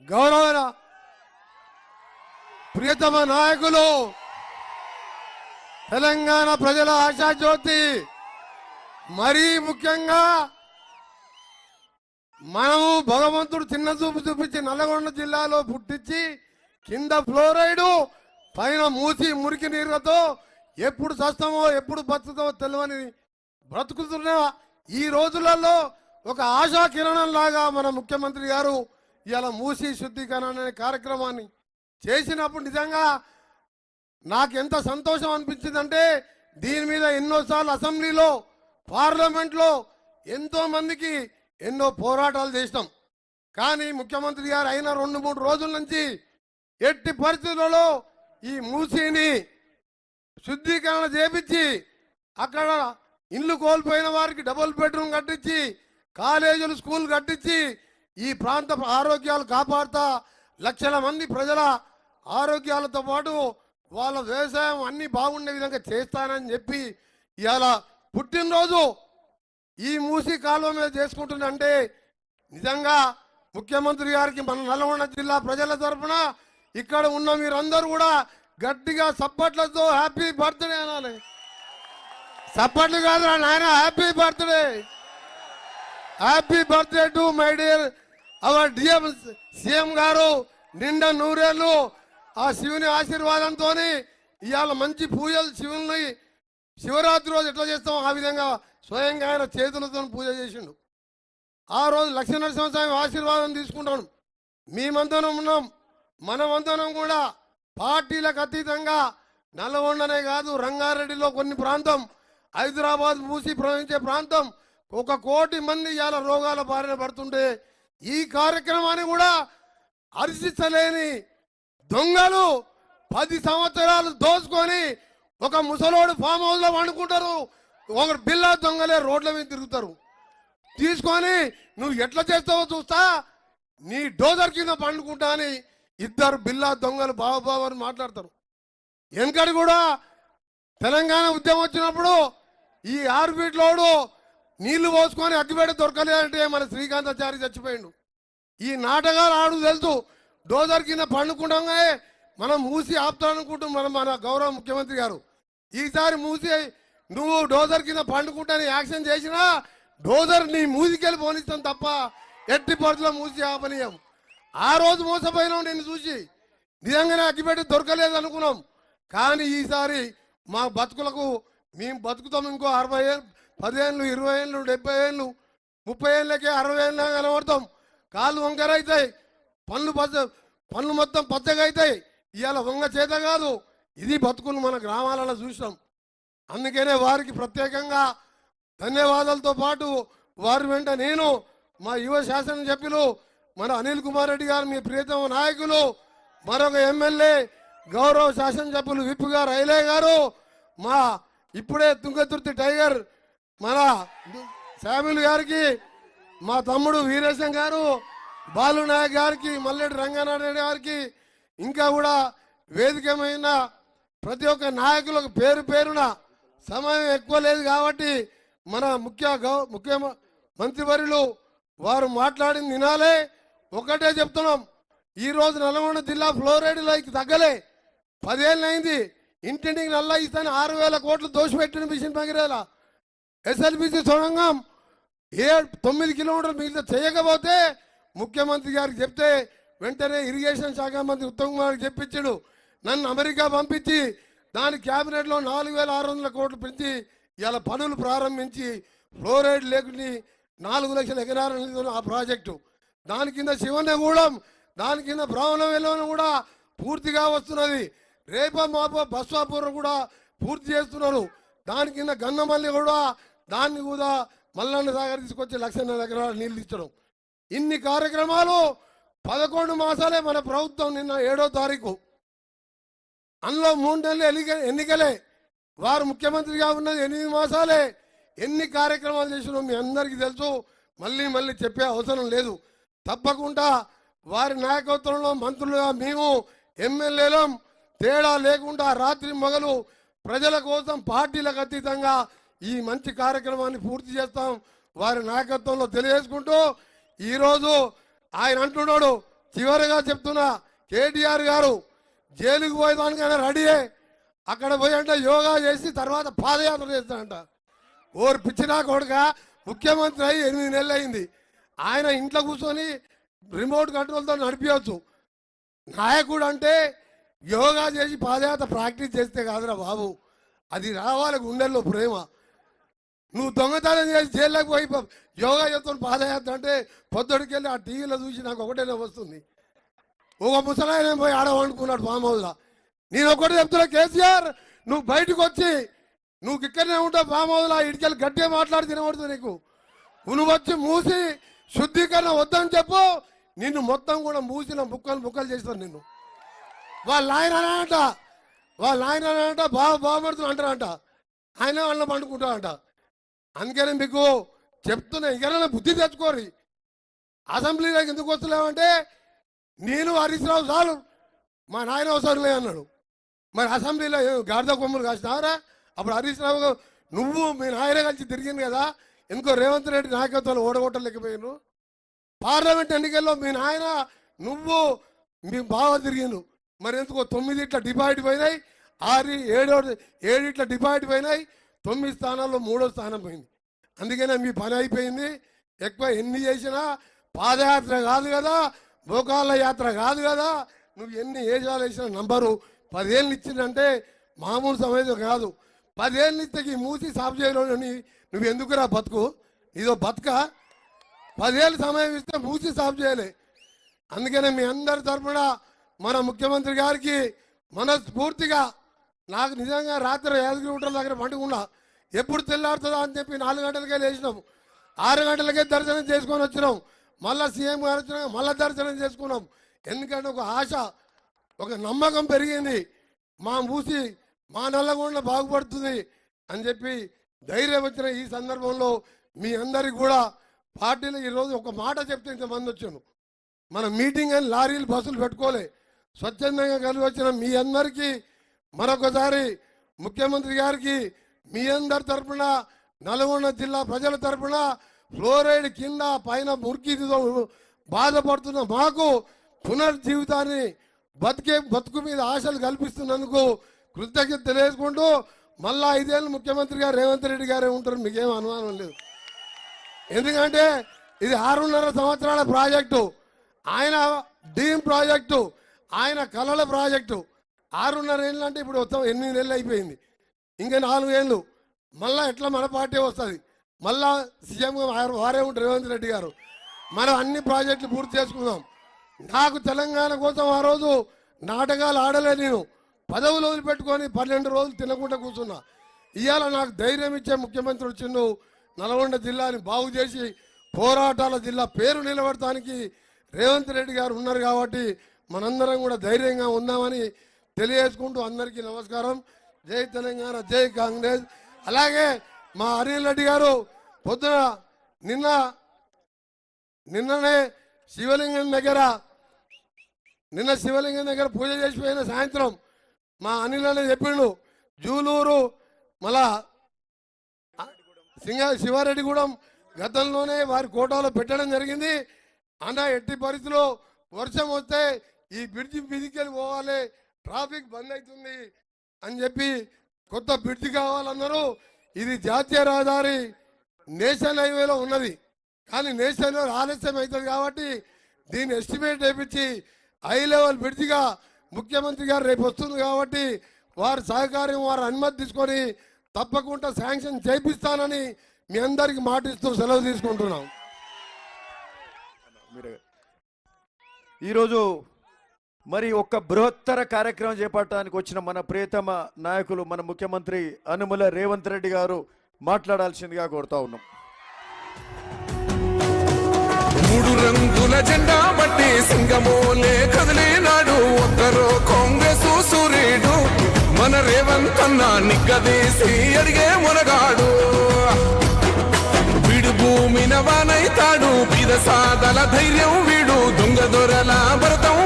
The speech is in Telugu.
గౌరవ ప్రియతమ నాయకులు తెలంగాణ ప్రజల ఆశాజ్యోతి మరీ ముఖ్యంగా మనము భగవంతుడు చిన్న చూపు చూపించి నల్లగొండ జిల్లాలో పుట్టించి కింద ఫ్లోరైడ్ పైన మూసి మురికి నీరుతో ఎప్పుడు చస్తామో ఎప్పుడు బతుకుతామో తెలియని బ్రతుకుతున్న ఈ రోజులలో ఒక ఆశా కిరణం లాగా మన ముఖ్యమంత్రి గారు ఇలా మూసి శుద్ధీకరణ అనే కార్యక్రమాన్ని చేసినప్పుడు నిజంగా నాకు ఎంత సంతోషం అనిపించిందంటే దీని మీద ఎన్నోసార్లు అసెంబ్లీలో పార్లమెంట్లో ఎంతో మందికి ఎన్నో పోరాటాలు చేసినాం. కానీ ముఖ్యమంత్రి గారు అయిన 2-3 రోజుల నుంచి ఎట్టి పరిస్థితులలో ఈ మూసీని శుద్ధీకరణ చేపించి అక్కడ ఇల్లు కోల్పోయిన వారికి డబుల్ బెడ్రూమ్ కట్టించి కాలేజీలు స్కూల్ కట్టించి ఈ ప్రాంత ఆరోగ్యాలు కాపాడుతా లక్షల మంది ప్రజల ఆరోగ్యాలతో పాటు వాళ్ళ వ్యవసాయం అన్ని బాగుండే విధంగా చేస్తానని చెప్పి ఇవాళ పుట్టినరోజు ఈ మూసి కాలువ మీద చేసుకుంటుందంటే నిజంగా ముఖ్యమంత్రి గారికి మన నల్గొండ జిల్లా ప్రజల తరఫున ఇక్కడ ఉన్న మీరందరూ కూడా గట్టిగా సప్పట్లతో హ్యాపీ బర్త్డే అనాలి. సప్పట్లు కాదురా నాయన, happy birthday, happy birthday to my dear our DM CM గారు. నిండా నూరేళ్ళు ఆ శివుని ఆశీర్వాదంతో ఇవాళ మంచి పూజలు శివుని శివరాత్రి రోజు ఎట్లా చేస్తాం ఆ విధంగా స్వయంగా ఆయన చేతులతో పూజ చేసిండు. ఆ రోజు లక్ష్మీనరసింహస్వామి ఆశీర్వాదం తీసుకుంటాం. మేమందరం ఉన్నాం, మనమందరం కూడా పార్టీలకు అతీతంగా నల్గొండనే కాదు రంగారెడ్డిలో కొన్ని ప్రాంతం, హైదరాబాద్ మూసి ప్రవహించే ప్రాంతం 1 కోటి మంది ఇవాళ రోగాల బారిన పడుతుంటే ఈ కార్యక్రమాన్ని కూడా హర్షించలేని దొంగలు 10 సంవత్సరాలు దోచుకొని ఒక ముసలోడు ఫామ్ హౌస్ లో వండుకుంటారు, ఒక బిల్లా దొంగలే రోడ్ల మీద తిరుగుతారు. తీసుకొని నువ్వు ఎట్లా చేస్తావో చూస్తా, నీ డోజర్ కింద పండుకుంటా అని 2 బిల్లా దొంగలు బాబాబు అని మాట్లాడతారు. వెనకటి కూడా తెలంగాణ ఉద్యమం వచ్చినప్పుడు ఈ 6 ఫీట్ లోడు నీళ్లు పోసుకొని అగ్గిపెట్టి దొరకలేదంటే మన శ్రీకాంతాచారి చచ్చిపోయిండు. ఈ నాటకాలు ఆడు తెలుసు. డోజర్ కింద పండుకుంటామే మనం మూసి ఆపుతానుకుంటాం మన గౌరవ ముఖ్యమంత్రి గారు. ఈసారి మూసి నువ్వు డోజర్ కింద పండుకుంటాని యాక్షన్ చేసినా డోజర్ నీ మూసికెళ్ళి పోనిస్తాం తప్ప ఎట్టి పరిస్థితుల్లో మూసి ఆపనీయం. ఆ రోజు మోసపోయినాం నిన్ను చూసి, నిజంగానే అగ్గిపెట్టి దొరకలేదు అనుకున్నాం. కానీ ఈసారి మా బతుకులకు మేము బతుకుతాం ఇంకో 60 ఏళ్ళు, 10 ఏళ్ళు, 20 ఏళ్ళు, 70 ఏళ్ళు, 30 ఏళ్ళకే 60 ఏళ్ళ కనబడతాం. కాళ్ళు వంకర అవుతాయి, పళ్ళు మొత్తం పచ్చగా అవుతాయి. ఇవాళ వంగ చేత కాదు, ఇది బతుకులు మన గ్రామాలలో చూసాం. అందుకనే వారికి ప్రత్యేకంగా ధన్యవాదాలతో పాటు వారి వెంట నేను మా యువ శాసనసభ్యులు మన అనిల్ కుమార్ రెడ్డి గారు, మీ ప్రియతమ నాయకులు, మరొక ఎమ్మెల్యే గౌరవ శాసనసభ్యులు విప్ గారు ఐలే గారు, మా ఇప్పుడే తుంగతుర్తి టైగర్ మన శామ్యుల్ గారికి, మా తమ్ముడు వీరేశం గారు, బాలు నాయక్ గారికి, మల్లెడ్డి రంగారెడ్డి గారికి, ఇంకా కూడా వేదికమైన ప్రతి ఒక్క నాయకులకు పేరు పేరున సమయం ఎక్కువ లేదు కాబట్టి మన ముఖ్య మంత్రివర్యులు వారు మాట్లాడింది వినాలే. ఒకటే చెప్తున్నాం, ఈరోజు నల్గొండ జిల్లా ఫ్లోరైడ్ లైక్ తగ్గలే. 10 ఏళ్ళు అయింది. ఇంటింటికి నల్లా ఇస్తాను 6,000 కోట్లు దోషపెట్టిన మిషన్ భగీరథ. ఎస్ఎల్బిసి సొరంగం 9 కిలోమీటర్లు మిగిలిన చేయకపోతే ముఖ్యమంత్రి గారికి చెప్తే వెంటనే ఇరిగేషన్ శాఖ మంత్రి ఉత్తమ్ కుమార్కి చెప్పించాడు. నన్ను అమెరికా పంపించి దాని క్యాబినెట్లో 4,600 కోట్లు పెంచి ఇలా పనులు ప్రారంభించి ఫ్లోరైడ్ లేకుండా 4 లక్షల ఎకరాల ఆ ప్రాజెక్టు. దాని కింద శివనగూడెం, దాని కింద బ్రాహ్మణవెల్లం కూడా పూర్తిగా వస్తున్నది. రేప మాప బస్వాపూర్ కూడా పూర్తి చేస్తున్నారు. దాని కింద గన్నమల్లి కూడా దాన్ని కూడా మల్లన్న సాగర్ తీసుకొచ్చి 1,00,000 ఎకరాల నీళ్ళు ఇచ్చడం. ఇన్ని కార్యక్రమాలు 11 మాసాలే మన ప్రభుత్వం. నిన్న 7వ తారీఖు అందులో 3 నెలలు ఎన్నికలే. వారు ముఖ్యమంత్రిగా ఉన్నది 8 మాసాలే. ఎన్ని కార్యక్రమాలు చేసినా మీ అందరికీ తెలుసు, మళ్ళీ చెప్పే అవసరం లేదు. తప్పకుండా వారి నాయకత్వంలో మంత్రులుగా మేము ఎమ్మెల్యేలం తేడా లేకుండా రాత్రి మగలు ప్రజల కోసం పార్టీలకు అతీతంగా ఈ మంచి కార్యక్రమాన్ని పూర్తి చేస్తాం వారి నాయకత్వంలో తెలియజేసుకుంటూ ఈరోజు ఆయన అంటున్నాడు చివరిగా చెప్తున్నా, కేటీఆర్ గారు జైలుకు పోయేదానికైనా రెడీయే. అక్కడ పోయి అంటే యోగా చేసి తర్వాత పాదయాత్ర చేస్తాడంట. ఓరు పిచ్చినా కొడుక, ముఖ్యమంత్రి అయ్యి 8 నెలలు అయింది. ఆయన ఇంట్లో కూర్చొని రిమోట్ కంట్రోల్తో నడిపించవచ్చు. నాయకుడు అంటే యోగా చేసి పాదయాత్ర ప్రాక్టీస్ చేస్తే కాదురా బాబు, అది రావాలి గుండెల్లో ప్రేమ. నువ్వు దొంగతనం చేసి జైల్లోకి పోయి యోగా చేస్తున్న పాదయాత్ర అంటే పొద్దుడికి వెళ్ళి ఆ టీవీలో చూసి నాకు ఒకటేనే వస్తుంది. ఒక ముసలాయన పోయి ఆడవనుకున్నాడు ఫామ్ హౌస్లో. నేను ఒకటి చెప్తున్నా, కేసీఆర్ నువ్వు బయటకు వచ్చి నువ్వు ఇక్కడనే ఉంటావు ఫామ్ హౌస్లో, ఇటుకెళ్ళి గట్టిగా మాట్లాడి తినబడుతుంది నీకు. నువ్వు వచ్చి మూసి శుద్ధీకరణ వద్దని చెప్పు, నిన్ను మొత్తం కూడా మూసిన ముక్కలు చేస్తాను నిన్ను. వాళ్ళ ఆయన అంట బాగుపడుతున్నా అంటారంట, ఆయన వాళ్ళ పండుకుంటారంట. అందుకని మీకు చెప్తున్నా, ఇకరైనా బుద్ధి తెచ్చుకోరు. అసెంబ్లీలోకి ఎందుకు వస్తలేమంటే నేను హరీష్ రావు చాలు, మా నాయన అవసరంలే అన్నాడు. మరి అసెంబ్లీలో గాడిద కొమ్మలు కాసినారా? అప్పుడు హరీష్ రావు నువ్వు మీ నాయన కలిసి తిరిగింది కదా, ఎందుకో రేవంత్ రెడ్డి నాయకత్వాలు ఓడగొట్టలేకపోయాను. పార్లమెంట్ ఎన్నికల్లో మీ నాయన నువ్వు మీ బాగా తిరిగిండు. మరి ఎందుకో 9 ఇట్లా డిపాజిట్ పోయినాయి, 7 ఇట్లా డిపాజిట్ పోయినాయి, 9 స్థానాల్లో 3వ స్థానం పోయింది. అందుకనే మీ పని అయిపోయింది. ఎక్కువ ఎన్ని చేసినా పాదయాత్ర కాదు కదా, మోకాళ్ళ యాత్ర కాదు కదా. నువ్వు ఎన్ని ఏజాలు వేసినా నంబరు 10 ఏళ్ళు ఇచ్చిందంటే మామూలు సమయం కాదు. 10 ఏళ్ళు ఇస్తే మూసి సాఫ్ చేయలోని నువ్వు ఎందుకురా బతుకు, ఇదో బతుక. 10 ఏళ్ళు సమయం ఇస్తే మూసి సాఫ్ చేయలే. అందుకనే మీ అందరి తరఫున మన ముఖ్యమంత్రి గారికి మనస్ఫూర్తిగా, నాకు నిజంగా రాత్రి యాదగిరి గుట్టల దగ్గర పండుకున్నా, ఎప్పుడు తెల్లారుతుందా అని చెప్పి 4 గంటలకే లేచినాం, 6 గంటలకే దర్శనం చేసుకొని వచ్చినాం. మళ్ళీ సీఎం గారు వచ్చినాక మళ్ళీ దర్శనం చేసుకున్నాం. ఎందుకంటే ఒక ఆశ, ఒక నమ్మకం పెరిగింది, మా మూసి మా నల్లగొండ బాగుపడుతుంది అని చెప్పి ధైర్యం వచ్చిన ఈ సందర్భంలో మీ అందరికి కూడా పార్టీలో ఈరోజు ఒక మాట చెప్తే ఇంతమంది వచ్చాను. మన మీటింగ్ అని లారీలు బస్సులు పెట్టుకోలే, స్వచ్ఛందంగా కలిసి వచ్చిన మీ అందరికీ మరొకసారి ముఖ్యమంత్రి గారికి మీ అందరి తరఫున, నల్గొండ జిల్లా ప్రజల తరఫున, ఫ్లోరైడ్ కింద పైన మురికితో బాధపడుతున్న మాకు పునర్జీవితాన్ని బతుకు మీద ఆశలు కల్పిస్తున్నందుకు కృతజ్ఞత తెలియజేసుకుంటూ, మళ్ళా 5 ఏళ్ళు ముఖ్యమంత్రి గారు రేవంత్ రెడ్డి గారే ఉంటారు, మీకేం అనుమానం లేదు. ఎందుకంటే ఇది 6.5 సంవత్సరాల ప్రాజెక్టు, ఆయన డ్రీమ్ ప్రాజెక్టు, ఆయన కళల ప్రాజెక్టు. 6.5 ఏళ్ళు అంటే ఇప్పుడు మొత్తం 8 నెలలు అయిపోయింది, ఇంకా 4 ఏళ్ళు. మళ్ళా ఎట్లా మన పార్టీ వస్తుంది, మళ్ళా సీఎంగా వారే ఉంటారు రేవంత్ రెడ్డి గారు. మనం అన్ని ప్రాజెక్టులు పూర్తి చేసుకుందాం. నాకు తెలంగాణ కోసం ఆ రోజు నాటకాలు ఆడలే, నేను పదవులు వదిలిపెట్టుకొని 12 రోజులు తినకుండా కూర్చున్నా. ఇవాళ నాకు ధైర్యం ఇచ్చే ముఖ్యమంత్రి వచ్చిండు. నల్గొండ జిల్లాని బాగు చేసి పోరాటాల జిల్లా పేరు నిలబడటానికి రేవంత్ రెడ్డి గారు ఉన్నారు కాబట్టి మనందరం కూడా ధైర్యంగా ఉందామని తెలియజేసుకుంటూ అందరికీ నమస్కారం. జై తెలంగాణ, జై కాంగ్రెస్. అలాగే మా అనిల్ రెడ్డి గారు పొద్దున నిన్ననే శివలింగం దగ్గర పూజ చేసిపోయిన సాయంత్రం మా అనిల్ అనే చెప్పిండు, జూలూరు మళ్ళా శివారెడ్డిగూడెం గతంలోనే వారి కోటాలో పెట్టడం జరిగింది. అన్న ఎట్టి పరిస్థితుల్లో వర్షం వస్తే ఈ బ్రిడ్జి మీదికెళ్ళి పోవాలి, ట్రాఫిక్ బంద్ అవుతుంది అని చెప్పి కొత్త బ్రిడ్జి కావాలన్నారు. ఇది జాతీయ రహదారి నేషనల్ హైవేలో ఉన్నది, కానీ నేషనల్ హైవే ఆలస్యం అవుతుంది కాబట్టి దీన్ని ఎస్టిమేట్ వేయించి హై లెవెల్ బ్రిడ్జిగా ముఖ్యమంత్రి గారు రేపు వస్తుంది కాబట్టి వారి సహకారం, వారి అనుమతి తీసుకొని తప్పకుండా శాంక్షన్ చేపిస్తానని మీ అందరికి మాటిస్తూ సెలవు తీసుకుంటున్నాం. ఈరోజు మరి ఒక బృహత్తర కార్యక్రమం చేపట్టడానికి వచ్చిన మన ప్రియతమ నాయకులు మన ముఖ్యమంత్రి అనుముల రేవంత్ రెడ్డి గారు మాట్లాడాల్సిందిగా కోరుతా ఉన్నాం. 3 రంగుల జెండా బట్టి సింగమోలే కదిలేనాడు ఒక్కరో కాంగ్రెస్ సూర్యుడు మన రేవంత్ అన్న నిగ్గదీసి అడిగే మునగాడు. వీడు భూమిన వానైతాడు, బీద సాదల ధైర్యం వీడు, దొంగ దొరల భరతం